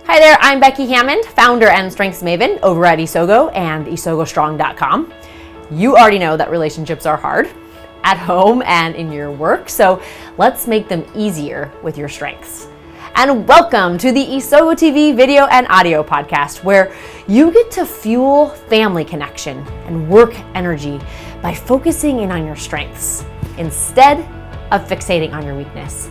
Hi there, I'm Becky Hammond, founder and strengths maven over at Isogo and isogostrong.com. You already know that relationships are hard at home and in your work, so let's make them easier with your strengths. And welcome to the Isogo TV video and audio podcast, where you get to fuel family connection and work energy by focusing in on your strengths instead of fixating on your weakness.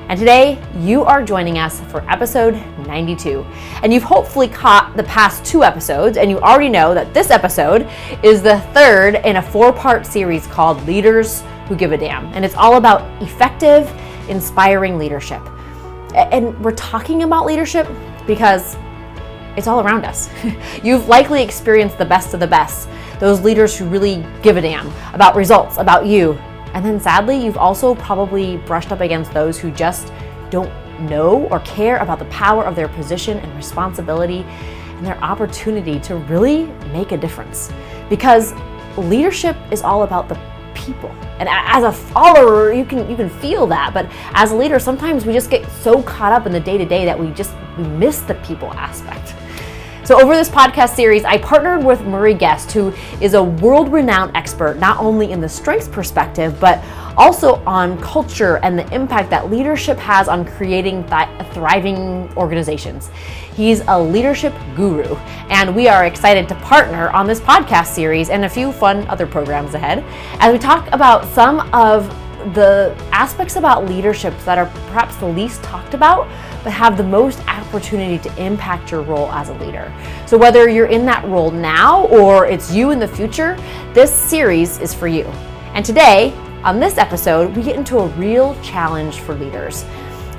And today, you are joining us for episode 92. And you've hopefully caught the past two episodes, and you already know that this episode is the third in a 4-part series called Leaders Who Give a Damn. And it's all about effective, inspiring leadership. And we're talking about leadership because it's all around us. You've likely experienced the best of the best, those leaders who really give a damn about results, about you. And then sadly, you've also probably brushed up against those who just don't know or care about the power of their position and responsibility and their opportunity to really make a difference. Because leadership is all about the people. And as a follower, you can feel that. But as a leader, sometimes we just get so caught up in the day-to-day that we miss the people aspect. So over this podcast series, I partnered with Murray Guest, who is a world-renowned expert, not only in the strengths perspective, but also on culture and the impact that leadership has on creating thriving organizations. He's a leadership guru, and we are excited to partner on this podcast series and a few fun other programs ahead as we talk about some of the aspects about leadership that are perhaps the least talked about, but have the most opportunity to impact your role as a leader. So whether you're in that role now or it's you in the future, this series is for you. And today, on this episode, we get into a real challenge for leaders.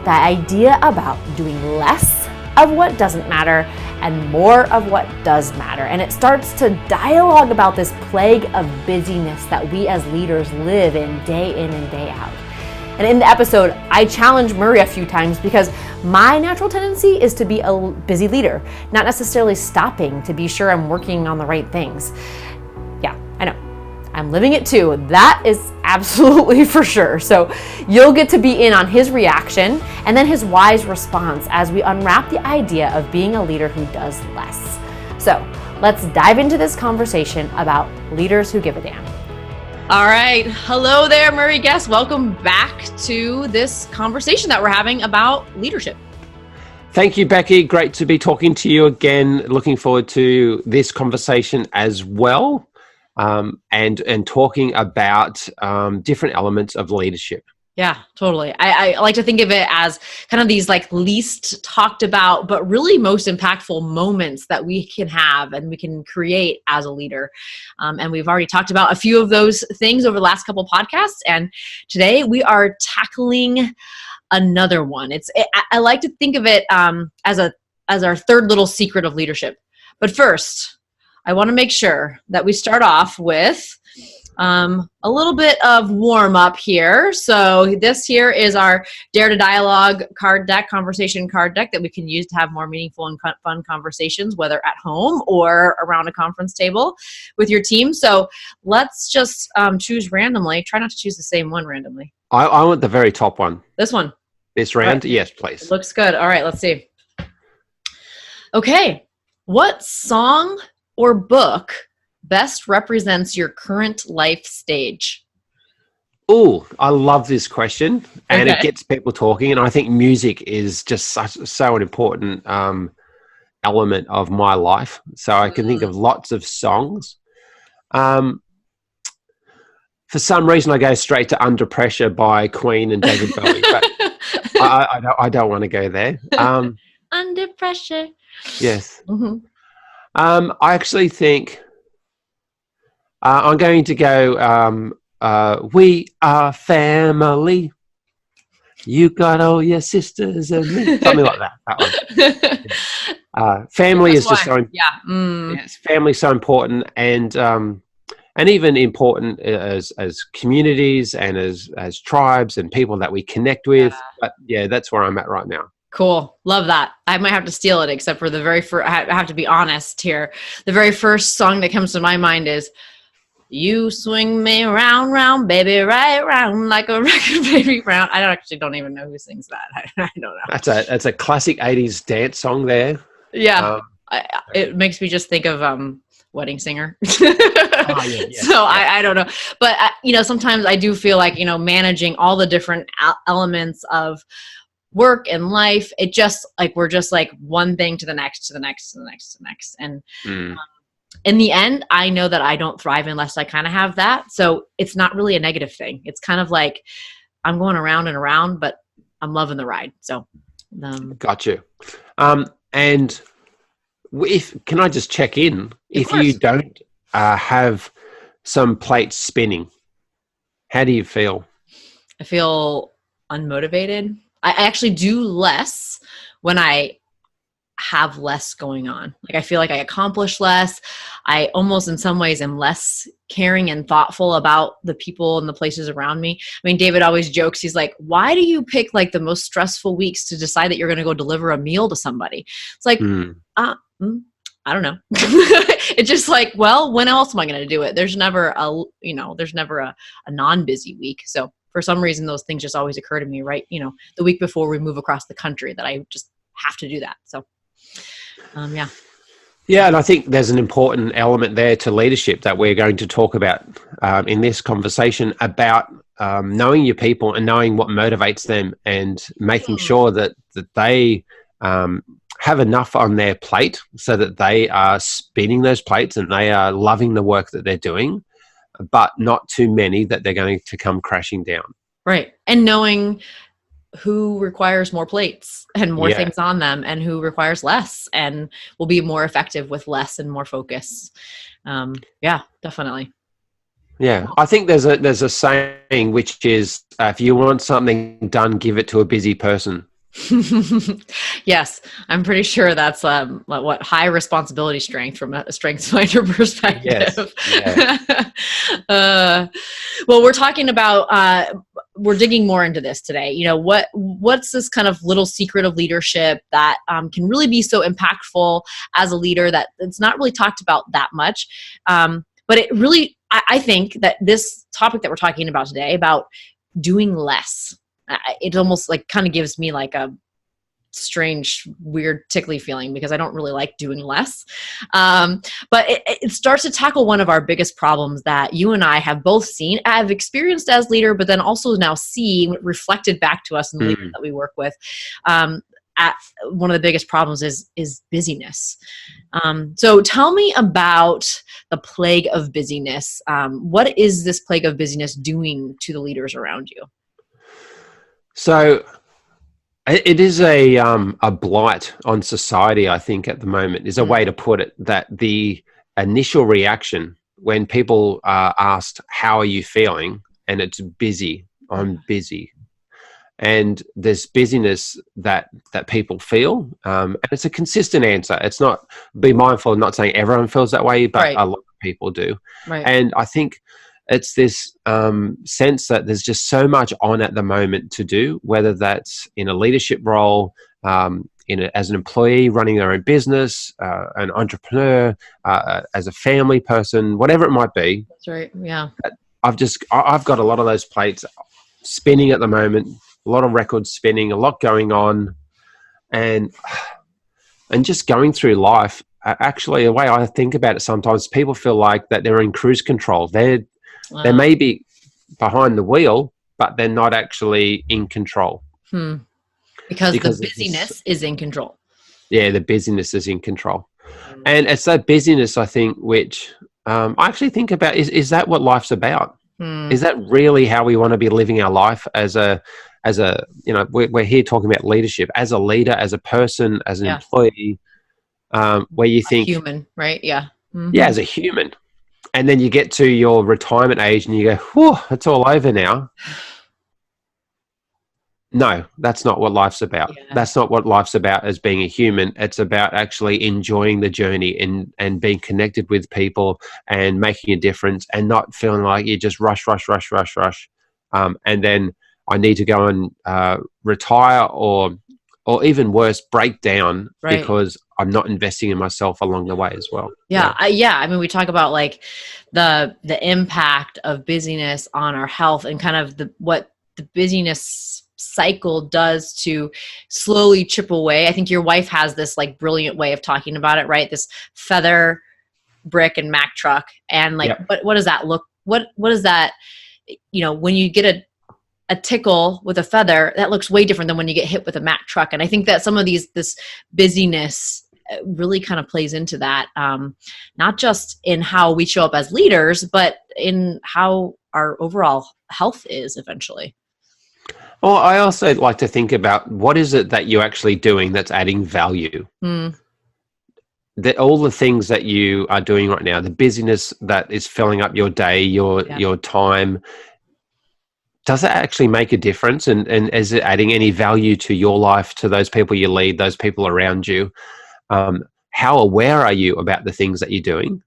The idea about doing less of what doesn't matter and more of what does matter. And it starts to dialogue about this plague of busyness that we as leaders live in and day out. And in the episode, I challenged Murray a few times because my natural tendency is to be a busy leader, not necessarily stopping to be sure I'm working on the right things. Yeah, I know. I'm living it too. That is absolutely for sure. So you'll get to be in on his reaction and then his wise response as we unwrap the idea of being a leader who does less. So let's dive into this conversation about leaders who give a damn. All right. Hello there, Murray Guest. Welcome back to this conversation that we're having about leadership. Thank you, Becky. Great to be talking to you again. Looking forward to this conversation as well, and talking about different elements of leadership. Yeah, totally. I like to think of it as kind of these like least talked about, but really most impactful moments that we can have and we can create as a leader. And we've already talked about a few of those things over the last couple podcasts. And today we are tackling another one. I like to think of it as our third little secret of leadership. But first, I want to make sure that we start off with a little bit of warm up here. So this here is our Dare to Dialogue card deck, conversation card deck that we can use to have more meaningful and fun conversations, whether at home or around a conference table with your team. So let's just choose randomly. Try not to choose the same one randomly. I want the very top one. This one. This round? Right. Yes, please. It looks good. All right, let's see. Okay. What song or book best represents your current life stage? Oh, I love this question, and It gets people talking. And I think music is just so an important element of my life. So I can think of lots of songs. For some reason, I go straight to "Under Pressure" by Queen and David Bowie, but I don't want to go there. Under Pressure. Yes. Mm-hmm. I actually think I'm going to go, "We Are Family. You got all your sisters and me." Something like that. That one. Family is just so yes, family is so important, and even important as communities and as tribes and people that we connect with. But yeah, that's where I'm at right now. Cool. Love that. I might have to steal it, except for the very first, I have to be honest here. The very first song that comes to my mind is You swing me round, round, baby, right round like a record, baby, round. I don't even know who sings that. I don't know. That's a classic 80s dance song there. Yeah. It makes me just think of Wedding Singer. Oh, yeah, yes, So yes. I don't know. But, sometimes I do feel like, managing all the different elements of work and life, it just like, we're just like one thing to the next, to the next, to the next, to the next. And in the end, I know that I don't thrive unless I kind of have that. So it's not really a negative thing. It's kind of like I'm going around and around, but I'm loving the ride. So Got you. And can I just check in? If you don't have some plates spinning, how do you feel? I feel unmotivated. I actually do less when I have less going on. Like, I feel like I accomplish less. I almost in some ways am less caring and thoughtful about the people and the places around me. I mean, David always jokes, he's like, why do you pick like the most stressful weeks to decide that you're going to go deliver a meal to somebody? It's like, I don't know. It's just like, well, when else am I going to do it? There's never a non-busy week. So for some reason, those things just always occur to me, right? The week before we move across the country, that I just have to do that. So, yeah. Yeah, and I think there's an important element there to leadership that we're going to talk about in this conversation about knowing your people and knowing what motivates them and making sure that they have enough on their plate so that they are spinning those plates and they are loving the work that they're doing, but not too many that they're going to come crashing down. Right. And knowing who requires more plates and more things on them and who requires less and will be more effective with less and more focus. Yeah, definitely. Yeah, I think there's a saying which is if you want something done, give it to a busy person. Yes, I'm pretty sure that's what high responsibility strength from a StrengthsFinder perspective. Yes. Yeah. Well, we're talking about we're digging more into this today. What's this kind of little secret of leadership that can really be so impactful as a leader that it's not really talked about that much, but it really, I think that this topic that we're talking about today about doing less, it almost like kind of gives me like a strange, weird, tickly feeling because I don't really like doing less. But it starts to tackle one of our biggest problems that you and I have both seen, have experienced as leader, but then also now see reflected back to us in the leaders that we work with. One of the biggest problems is busyness. So tell me about the plague of busyness. What is this plague of busyness doing to the leaders around you? So it is a blight on society, I think, at the moment, is a way to put it, that the initial reaction when people are asked, how are you feeling? And it's busy, I'm busy. And there's busyness that people feel. And it's a consistent answer. It's not, be mindful of not saying everyone feels that way, but a lot of people do. Right. And I think it's this sense that there's just so much on at the moment to do, whether that's in a leadership role, as an employee running their own business, an entrepreneur, as a family person, whatever it might be. That's right. Yeah. I've got a lot of those plates spinning at the moment, a lot of records spinning, a lot going on, and just going through life. Actually, the way I think about it, sometimes people feel like that they're in cruise control. They may be behind the wheel, but they're not actually in control. Because the busyness is in control. Yeah, the busyness is in control. And it's that busyness, I think, which I actually think about, is that what life's about? Is that really how we want to be living our life as a we're here talking about leadership, as a leader, as a person, as an employee, where you think human, right? Yeah. Yeah, as a human. And then you get to your retirement age and you go, whew, it's all over now. No, that's not what life's about. Yeah. That's not what life's about as being a human. It's about actually enjoying the journey and being connected with people and making a difference and not feeling like you just rush. And then I need to go and retire or or even worse, break down Right. because I'm not investing in myself along the way as well. Yeah. I mean, we talk about like the impact of busyness on our health and kind of what the busyness cycle does to slowly chip away. I think your wife has this like brilliant way of talking about it, right? This feather, brick, and Mack truck. And like, Yep. what does that look, what is that, when you get a tickle with a feather, that looks way different than when you get hit with a Mack truck. And I think that some of this busyness really kind of plays into that, not just in how we show up as leaders, but in how our overall health is eventually. Well, I also like to think about what is it that you're actually doing that's adding value. That all the things that you are doing right now, the busyness that is filling up your day, your time, does it actually make a difference? And is it adding any value to your life, to those people you lead, those people around you? How aware are you about the things that you're doing?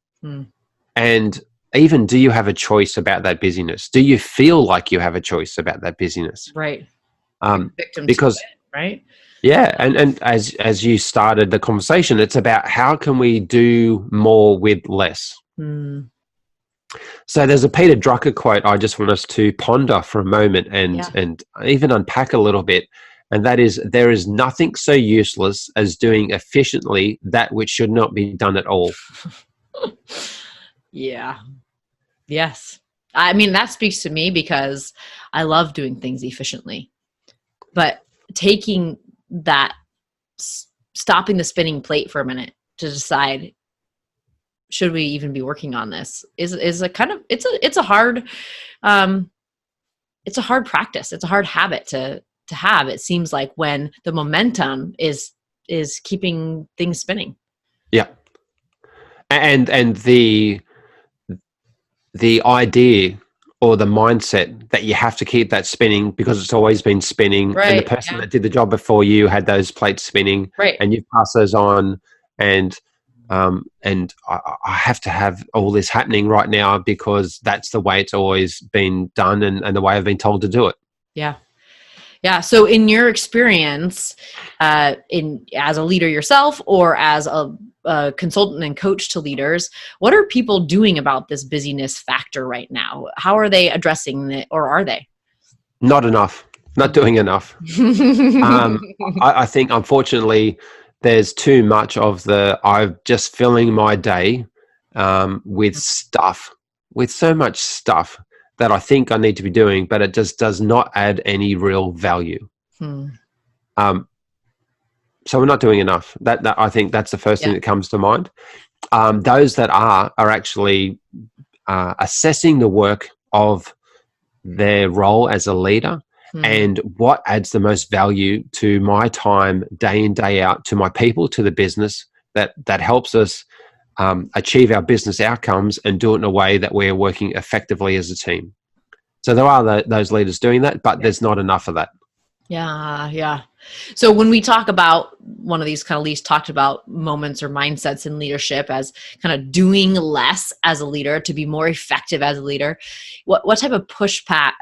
And even, do you have a choice about that busyness? Do you feel like you have a choice about that busyness? Right. Victim Because to it, right? yeah, and as you started the conversation, it's about how can we do more with less. So there's a Peter Drucker quote I just want us to ponder for a moment and even unpack a little bit. And that is, there is nothing so useless as doing efficiently that which should not be done at all. Yeah. Yes. I mean, that speaks to me because I love doing things efficiently. But taking that, stopping the spinning plate for a minute to decide, should we even be working on this, is a kind of, it's a hard practice. It's a hard habit to have. It seems like when the momentum is keeping things spinning. Yeah. And the idea or the mindset that you have to keep that spinning because it's always been spinning, Right, and the person that did the job before you had those plates spinning, right, and you pass those on, and I have to have all this happening right now because that's the way it's always been done and the way I've been told to do it. Yeah. So in your experience, as a leader yourself or as a consultant and coach to leaders, what are people doing about this busyness factor right now? How are they addressing it, or are they? Not enough. Not doing enough. I think, unfortunately, there's too much of I'm just filling my day with stuff, with so much stuff that I think I need to be doing, but it just does not add any real value. So we're not doing enough. That I think that's the first thing that comes to mind. Those that are actually assessing the work of their role as a leader and what adds the most value to my time day in, day out, to my people, to the business, that helps us achieve our business outcomes and do it in a way that we're working effectively as a team. So there are those leaders doing that, but there's not enough of that. Yeah. So when we talk about one of these kind of least talked about moments or mindsets in leadership as kind of doing less as a leader to be more effective as a leader, what type of pushback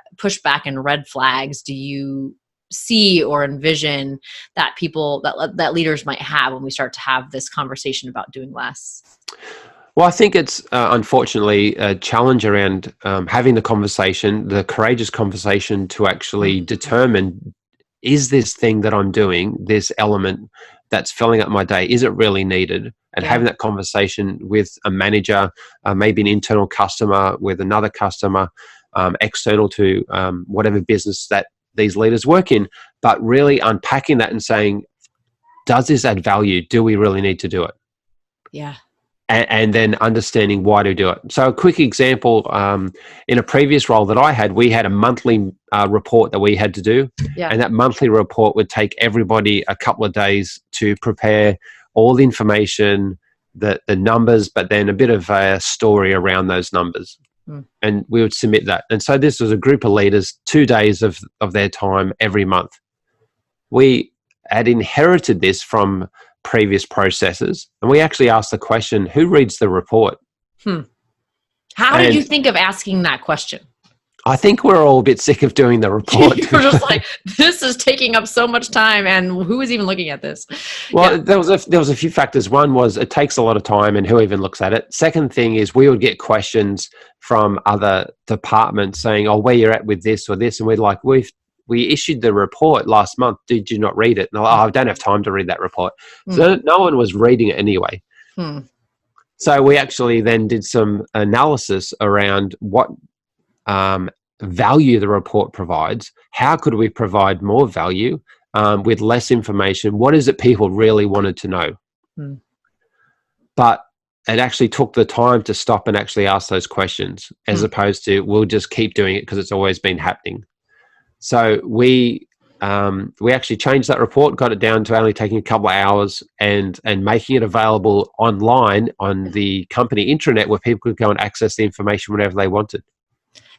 and red flags do you see or envision that that leaders might have when we start to have this conversation about doing less? Well, I think it's unfortunately a challenge around having the conversation, the courageous conversation to actually determine, is this thing that I'm doing, this element that's filling up my day, is it really needed? And having that conversation with a manager, maybe an internal customer, with another customer, external to whatever business that these leaders work in, but really unpacking that and saying, does this add value? Do we really need to do it? Yeah. And then understanding why to do it. So a quick example, in a previous role that I had, we had a monthly report that we had to do. Yeah. And that monthly report would take everybody a couple of days to prepare all the information, the numbers, but then a bit of a story around those numbers. And we would submit that. And so this was a group of leaders, 2 days of their time every month. We had inherited this from previous processes, and we actually asked the question, who reads the report? How did you think of asking that question? I think we're all a bit sick of doing the report. You're just like, this is taking up so much time, and who is even looking at this? Well, there was a few factors. One was it takes a lot of time, and who even looks at it. Second thing is we would get questions from other departments saying, "Oh, where you're at with this or this," and we're like, we issued the report last month. Did you not read it? And they're like, oh, I don't have time to read that report. So no one was reading it anyway. So we actually then did some analysis around what value the report provides. How could we provide more value with less information? What is it people really wanted to know? But it actually took the time to stop and actually ask those questions, as opposed to we'll just keep doing it because it's always been happening. So we actually changed that report, got it down to only taking a couple of hours, and making it available online on the company intranet where people could go and access the information whenever they wanted.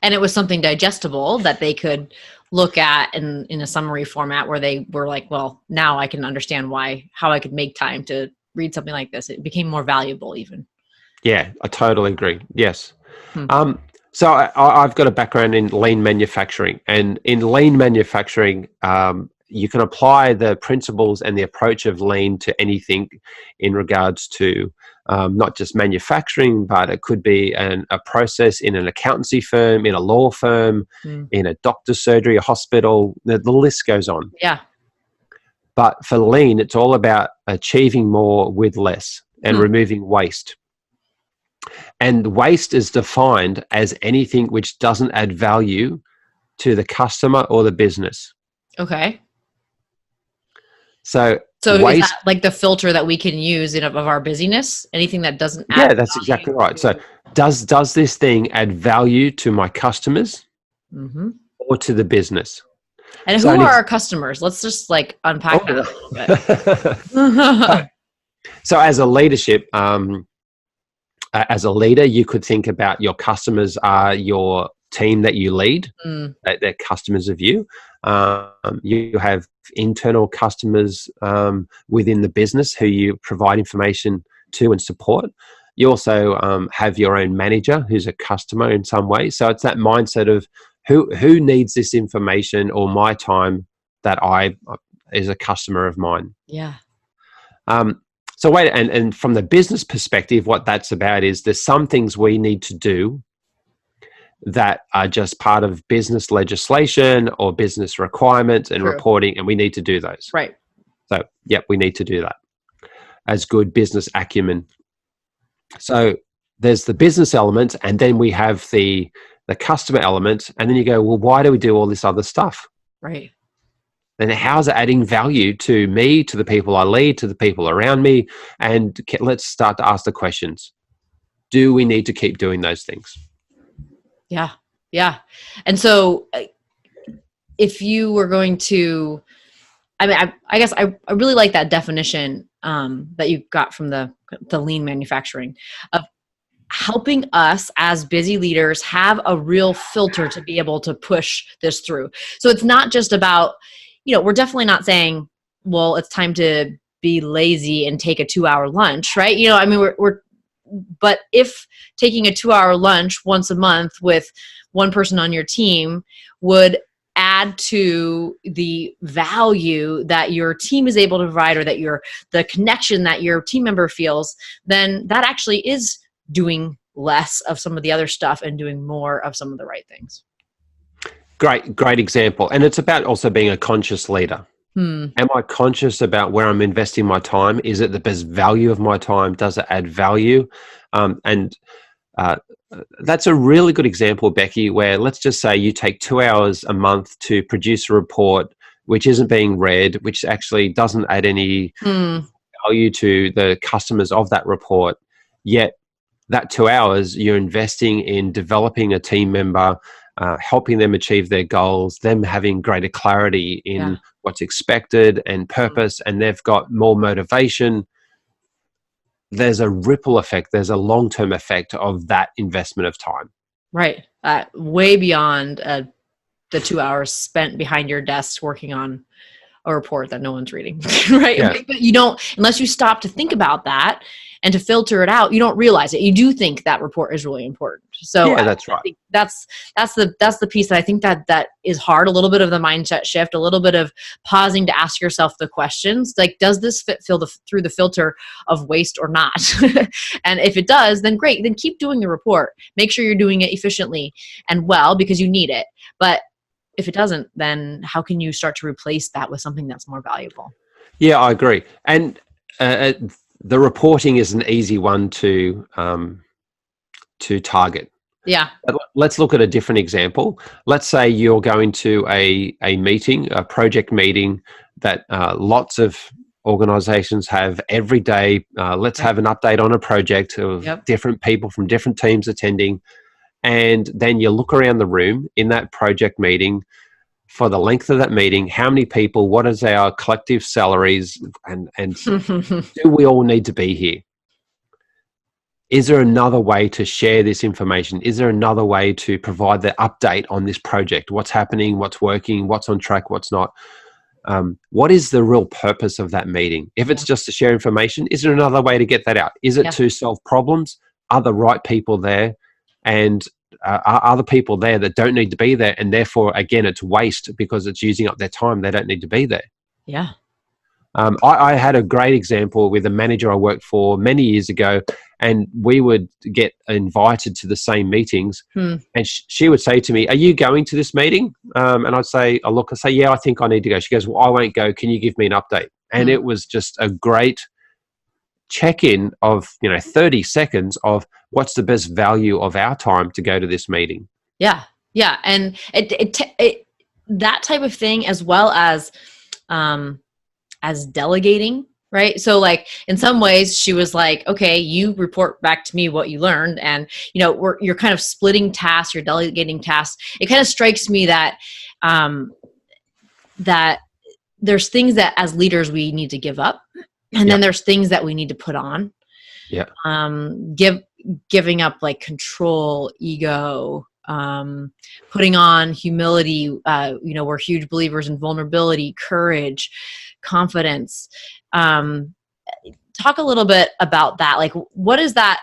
And it was something digestible that they could look at in a summary format where they were like, well, now I can understand how I could make time to read something like this. It became more valuable even. Yeah, I totally agree. Yes. So I've got a background in lean manufacturing, and in lean manufacturing, you can apply the principles and the approach of lean to anything in regards to not just manufacturing, but it could be a process in an accountancy firm, in a law firm, in a doctor's surgery, a hospital. The list goes on. Yeah. But for lean, it's all about achieving more with less and removing waste. And waste is defined as anything which doesn't add value to the customer or the business. Okay. So waste, is that like the filter that we can use of our busyness? Anything that doesn't add Yeah, that's exactly right. So does this thing add value to my customers or to the business? And who are our customers? Let's just like unpack that a little bit. So as a leadership, as a leader, you could think about your customers are your team that you lead. They're customers of you. You have internal customers within the business who you provide information to and support. You also have your own manager who's a customer in some way. So it's that mindset of who needs this information or my time that is a customer of mine. Yeah. So and from the business perspective, what that's about is there's some things we need to do that are just part of business legislation or business requirements and reporting, and we need to do those. Right. So, we need to do that as good business acumen. So there's the business element, and then we have the customer element, and then you go, well, why do we do all this other stuff? Right. And how's it adding value to me, to the people I lead, to the people around me? And let's start to ask the questions. Do we need to keep doing those things? Yeah. Yeah. And so if you were going to, I guess I really like that definition that you got from the lean manufacturing of helping us as busy leaders have a real filter to be able to push this through. So it's not just about, we're definitely not saying, well, it's time to be lazy and take a 2-hour lunch, right? But if taking a 2-hour lunch once a month with one person on your team would add to the value that your team is able to provide, or that the connection that your team member feels, then that actually is doing less of some of the other stuff and doing more of some of the right things. Great example. And it's about also being a conscious leader. Am I conscious about where I'm investing my time? Is it the best value of my time? Does it add value? That's a really good example, Becky, where let's just say you take 2 hours a month to produce a report which isn't being read, which actually doesn't add any value to the customers of that report. Yet that 2 hours you're investing in developing a team member, helping them achieve their goals, them having greater clarity in what's expected and purpose, and they've got more motivation. There's a ripple effect. There's a long-term effect of that investment of time. Right. Way beyond the 2 hours spent behind your desk working on a report that no one's reading, right? Yeah. But you don't, unless you stop to think about that and to filter it out, you don't realize it. You do think that report is really important. So Yeah, that's I right. think that's the piece that I think that is hard. A little bit of the mindset shift, a little bit of pausing to ask yourself the questions like, does this fit through the filter of waste or not? And if it does, then great. Then keep doing the report. Make sure you're doing it efficiently and well because you need it. But if it doesn't, then how can you start to replace that with something that's more valuable? Yeah, I agree. And the reporting is an easy one to target. Yeah. Let's look at a different example. Let's say you're going to a meeting, a project meeting that lots of organizations have every day. Let's have an update on a project of different people from different teams attending. And then you look around the room in that project meeting for the length of that meeting, how many people, what is our collective salaries, and do we all need to be here? Is there another way to share this information? Is there another way to provide the update on this project? What's happening, what's working, what's on track, what's not? What is the real purpose of that meeting? If it's just to share information, is there another way to get that out? Is it to solve problems? Are the right people there? And are other people there that don't need to be there? And therefore, again, it's waste because it's using up their time. They don't need to be there. Yeah. I had a great example with a manager I worked for many years ago, and we would get invited to the same meetings. And she would say to me, "Are you going to this meeting?" And I'd say, I say, "Yeah, I think I need to go." She goes, "Well, I won't go. Can you give me an update?" And it was just a great check-in of 30 seconds of what's the best value of our time to go to this meeting. Yeah. And that type of thing, as well as delegating, right? So like in some ways she was like, okay, you report back to me what you learned, and you're kind of splitting tasks, you're delegating tasks. It kind of strikes me that that there's things that as leaders we need to give up, and then there's things that we need to put on. Yeah. Giving up like control, ego, putting on humility. We're huge believers in vulnerability, courage, confidence. Talk a little bit about that. Like, what is that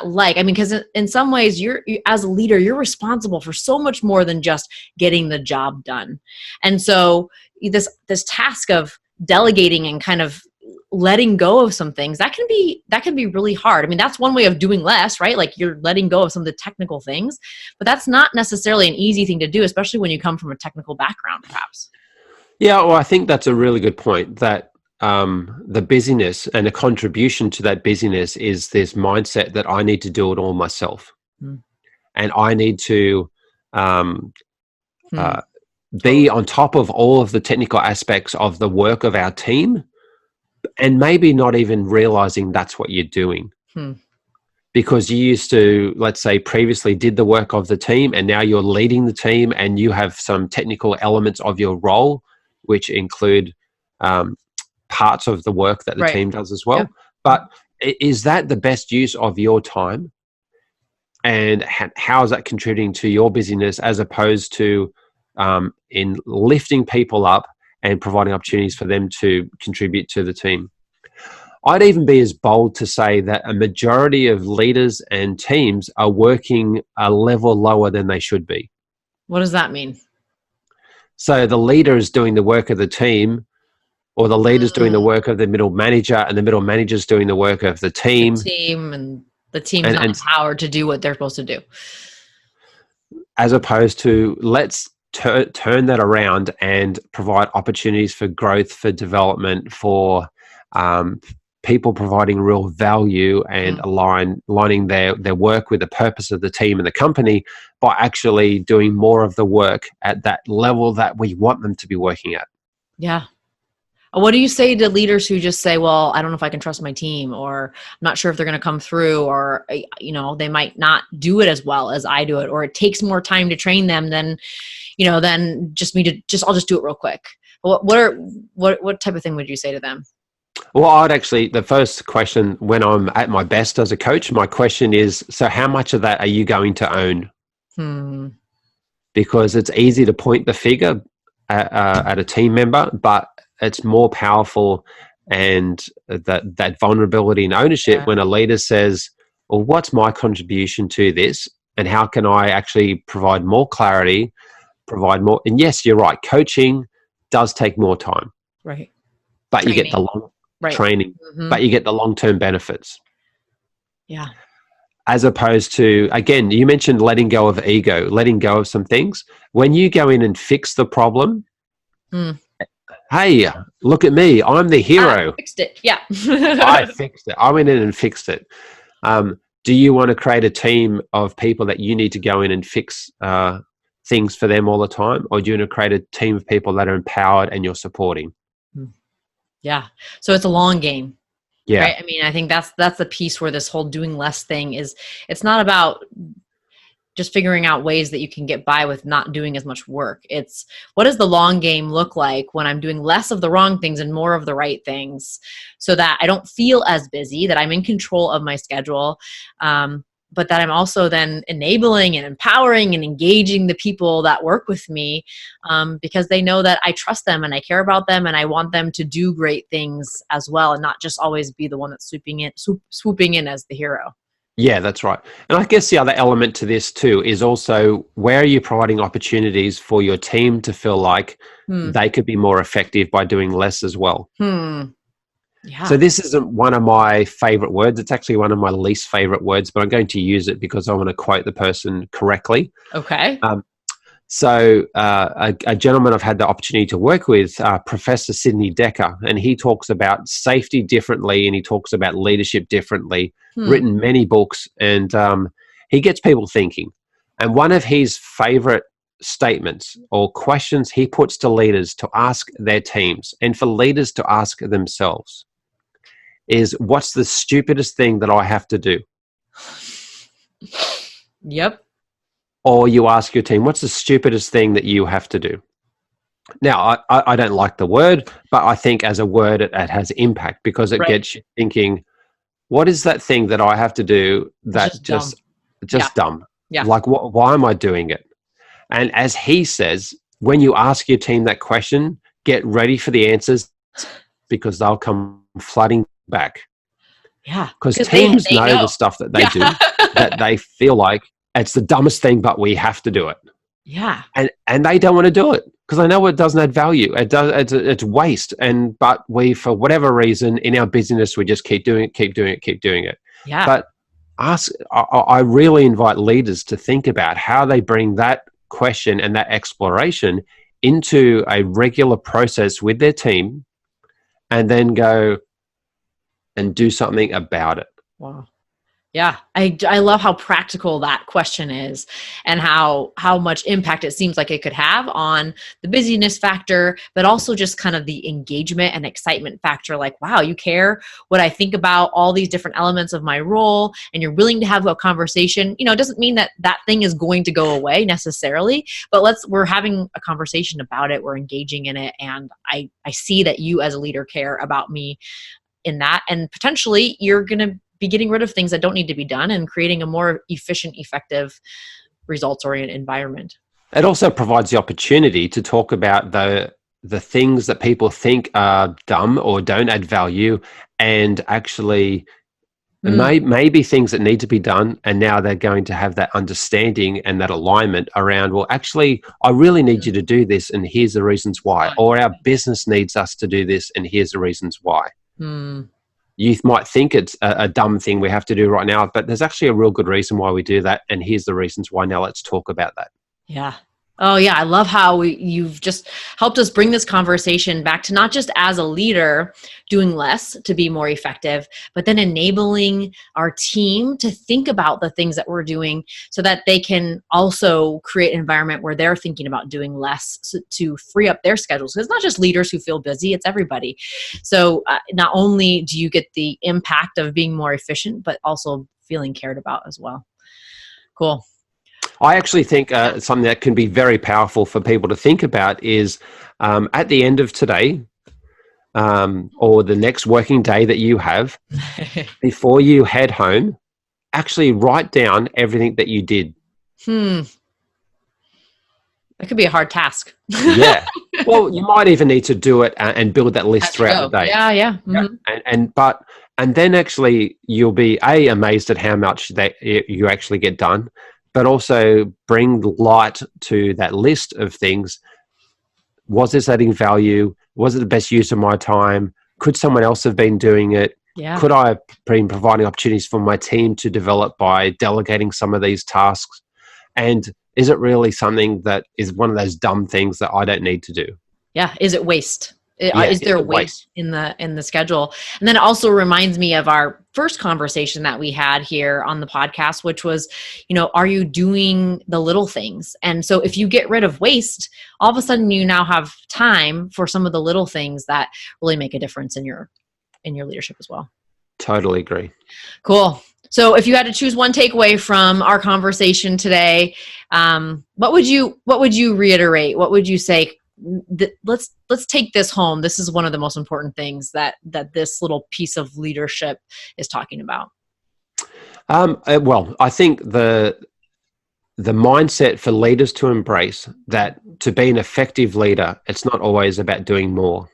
like? I mean, because in some ways you as a leader, you're responsible for so much more than just getting the job done. And so this task of delegating and kind of letting go of some things, that can be really hard. I mean, that's one way of doing less, right? Like you're letting go of some of the technical things, but that's not necessarily an easy thing to do, especially when you come from a technical background, perhaps. Yeah, well, I think that's a really good point, that the busyness and a contribution to that busyness is this mindset that I need to do it all myself. And I need to be on top of all of the technical aspects of the work of our team, and maybe not even realizing that's what you're doing. Because you used to, let's say, previously did the work of the team, and now you're leading the team and you have some technical elements of your role, which include parts of the work that the team does as well. Yeah. But is that the best use of your time? And how is that contributing to your busyness, as opposed to in lifting people up and providing opportunities for them to contribute to the team? I'd even be as bold to say that a majority of leaders and teams are working a level lower than they should be. What does that mean? So the leader is doing the work of the team, or the leader's doing the work of the middle manager, and the middle manager's doing the work of the team. And the team's not empowered to do what they're supposed to do. As opposed to, let's turn that around and provide opportunities for growth, for development, for people providing real value and aligning their work with the purpose of the team and the company by actually doing more of the work at that level that we want them to be working at. Yeah. What do you say to leaders who just say, well, I don't know if I can trust my team, or I'm not sure if they're going to come through, or, they might not do it as well as I do it, or it takes more time to train them than I'll just do it real quick. What type of thing would you say to them? Well, the first question when I'm at my best as a coach, my question is, so how much of that are you going to own? Because it's easy to point the finger, at a team member, but it's more powerful and that vulnerability and ownership when a leader says, well, what's my contribution to this, and how can I actually provide more clarity, provide more? And yes, you're right, coaching does take more time, Right. but Training. you get the long training, Mm-hmm. but you get the long-term benefits. Yeah. As opposed to, again, you mentioned letting go of ego, letting go of some things. When you go in and fix the problem, hey, look at me, I'm the hero. I fixed it. Yeah. I fixed it. I went in and fixed it. Do you want to create a team of people that you need to go in and fix things for them all the time? Or do you want to create a team of people that are empowered and you're supporting? Yeah. So it's a long game. Yeah. Right. I mean, I think that's the piece where this whole doing less thing is. It's not about just figuring out ways that you can get by with not doing as much work. It's what does the long game look like when I'm doing less of the wrong things and more of the right things, so that I don't feel as busy, that I'm in control of my schedule, but that I'm also then enabling and empowering and engaging the people that work with me, because they know that I trust them and I care about them and I want them to do great things as well, and not just always be the one that's swooping in as the hero. Yeah, that's right. And I guess the other element to this too is also, where are you providing opportunities for your team to feel like they could be more effective by doing less as well? Yeah. So this isn't one of my favorite words. It's actually one of my least favorite words, but I'm going to use it because I want to quote the person correctly. Okay. So a gentleman I've had the opportunity to work with, Professor Sidney Decker, and he talks about safety differently and he talks about leadership differently, written many books, and he gets people thinking. And one of his favorite statements or questions he puts to leaders to ask their teams and for leaders to ask themselves is, what's the stupidest thing that I have to do? Yep. Or you ask your team, what's the stupidest thing that you have to do? Now, I don't like the word, but I think as a word, it has impact because it gets you thinking, what is that thing that I have to do that's just dumb? Yeah. Like, why am I doing it? And as he says, when you ask your team that question, get ready for the answers because they'll come flooding back. Yeah. Because teams know the stuff that they do, that they feel like, it's the dumbest thing, but we have to do it. Yeah. And they don't want to do it because they know it doesn't add value. It's waste. But we, for whatever reason, in our busyness, we just keep doing it. Yeah. But I really invite leaders to think about how they bring that question and that exploration into a regular process with their team, and then go and do something about it. Wow. Yeah. I love how practical that question is, and how much impact it seems like it could have on the busyness factor, but also just kind of the engagement and excitement factor. Like, wow, you care what I think about all these different elements of my role, and you're willing to have a conversation. It doesn't mean that thing is going to go away necessarily, but we're having a conversation about it. We're engaging in it. And I see that you as a leader care about me in that, and potentially you're going to be getting rid of things that don't need to be done and creating a more efficient, effective, results-oriented environment. It also provides the opportunity to talk about the things that people think are dumb or don't add value, and actually maybe things that need to be done, and now they're going to have that understanding and that alignment around, well, actually, I really need you to do this, and here's the reasons why. Or our business needs us to do this, and here's the reasons why. You might think it's a dumb thing we have to do right now, but there's actually a real good reason why we do that. And here's the reasons why. Now let's talk about that. Yeah. Oh yeah. I love how you've just helped us bring this conversation back to not just as a leader doing less to be more effective, but then enabling our team to think about the things that we're doing so that they can also create an environment where they're thinking about doing less to free up their schedules. Because it's not just leaders who feel busy, it's everybody. So not only do you get the impact of being more efficient, but also feeling cared about as well. Cool. I actually think something that can be very powerful for people to think about is at the end of today or the next working day that you have, before you head home, actually write down everything that you did. That could be a hard task. Yeah. Well, you might even need to do it and build that list throughout the day. Yeah. Yeah. And then actually you'll be amazed at how much that you actually get done, but also bring light to that list of things. Was this adding value? Was it the best use of my time? Could someone else have been doing it? Yeah. Could I have been providing opportunities for my team to develop by delegating some of these tasks? And is it really something that is one of those dumb things that I don't need to do? Yeah. Is it waste? Yeah, Is there waste in the schedule? And then it also reminds me of our first conversation that we had here on the podcast, which was, are you doing the little things? And so if you get rid of waste, all of a sudden you now have time for some of the little things that really make a difference in your leadership as well. Totally agree. Cool. So if you had to choose one takeaway from our conversation today, what would you reiterate? What would you say? Let's take this home. This is one of the most important things that this little piece of leadership is talking about. Well, I think the mindset for leaders to embrace that to be an effective leader, it's not always about doing more.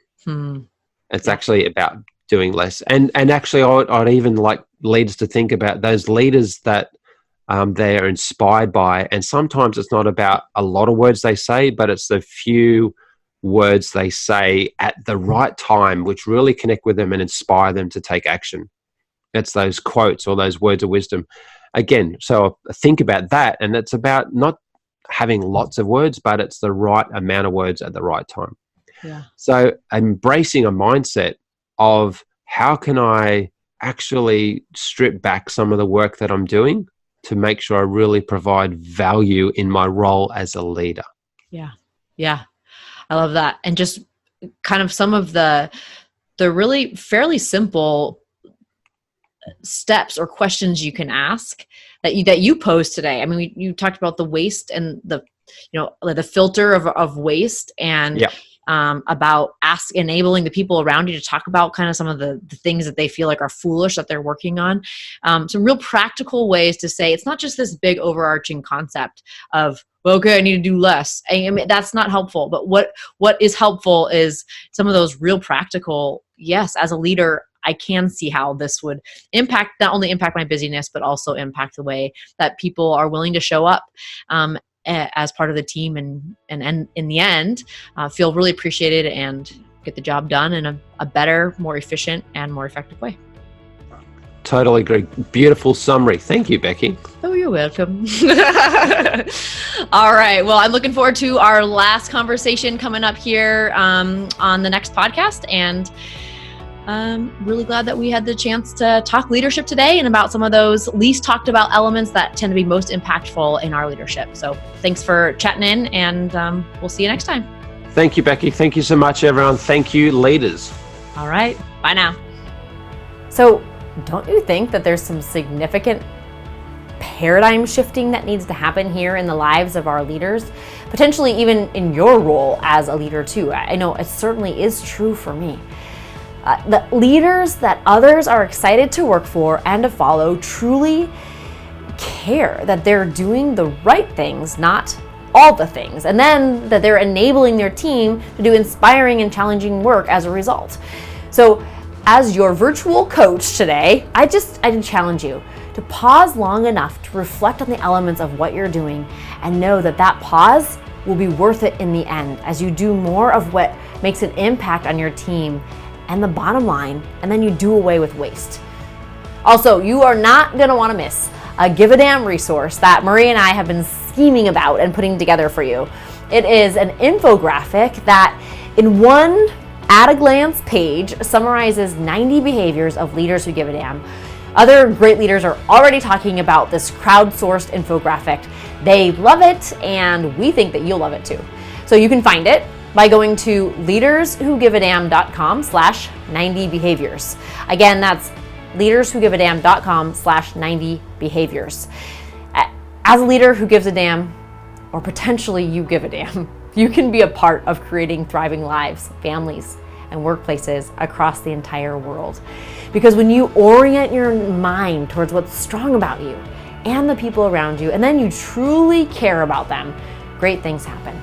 It's actually about doing less. And actually, I'd even like leaders to think about those leaders that they're inspired by. And sometimes it's not about a lot of words they say, but it's the few words they say at the right time, which really connect with them and inspire them to take action. It's those quotes or those words of wisdom. Again, so think about that. And it's about not having lots of words, but it's the right amount of words at the right time. Yeah. So embracing a mindset of how can I actually strip back some of the work that I'm doing to make sure I really provide value in my role as a leader. Yeah. I love that. And just kind of some of the really fairly simple steps or questions you can ask that you posed today. I mean, you talked about the waste and the filter of waste and about enabling the people around you to talk about kind of some of the things that they feel like are foolish that they're working on. Some real practical ways to say it's not just this big overarching concept of, well, okay, I need to do less. I mean, that's not helpful. But what is helpful is some of those real practical, yes, as a leader, I can see how this would not only impact my busyness, but also impact the way that people are willing to show up as part of the team and in the end, feel really appreciated and get the job done in a better, more efficient, and more effective way. Totally agree. Beautiful summary. Thank you, Becky. Oh, you're welcome. All right. Well, I'm looking forward to our last conversation coming up here on the next podcast. And really glad that we had the chance to talk leadership today and about some of those least talked about elements that tend to be most impactful in our leadership. So thanks for chatting in, and we'll see you next time. Thank you, Becky. Thank you so much, everyone. Thank you, leaders. All right. Bye now. So don't you think that there's some significant paradigm shifting that needs to happen here in the lives of our leaders, potentially even in your role as a leader too? I know it certainly is true for me. The leaders that others are excited to work for and to follow truly care that they're doing the right things, not all the things, and then that they're enabling their team to do inspiring and challenging work as a result. So as your virtual coach today, I challenge you to pause long enough to reflect on the elements of what you're doing and know that pause will be worth it in the end as you do more of what makes an impact on your team and the bottom line, and then you do away with waste. Also, you are not gonna wanna miss a Give a Damn resource that Marie and I have been scheming about and putting together for you. It is an infographic that in one at-a-glance page summarizes 90 behaviors of leaders who give a damn. Other great leaders are already talking about this crowdsourced infographic. They love it, and we think that you'll love it too. So you can find it by going to leaderswhogiveadamn.com/90 behaviors. Again, that's leaderswhogiveadamn.com/90 behaviors. As a leader who gives a damn, or potentially you give a damn, you can be a part of creating thriving lives, families, and workplaces across the entire world. Because when you orient your mind towards what's strong about you and the people around you, and then you truly care about them, great things happen.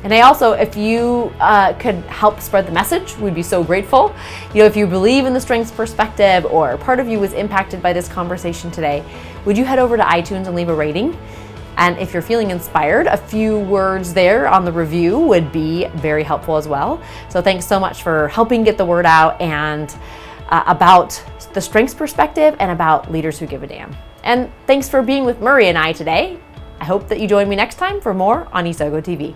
And I also, if you could help spread the message, we'd be so grateful. If you believe in the strengths perspective or part of you was impacted by this conversation today, would you head over to iTunes and leave a rating? And if you're feeling inspired, a few words there on the review would be very helpful as well. So thanks so much for helping get the word out and about the strengths perspective and about leaders who give a damn. And thanks for being with Murray and I today. I hope that you join me next time for more on Isogo TV.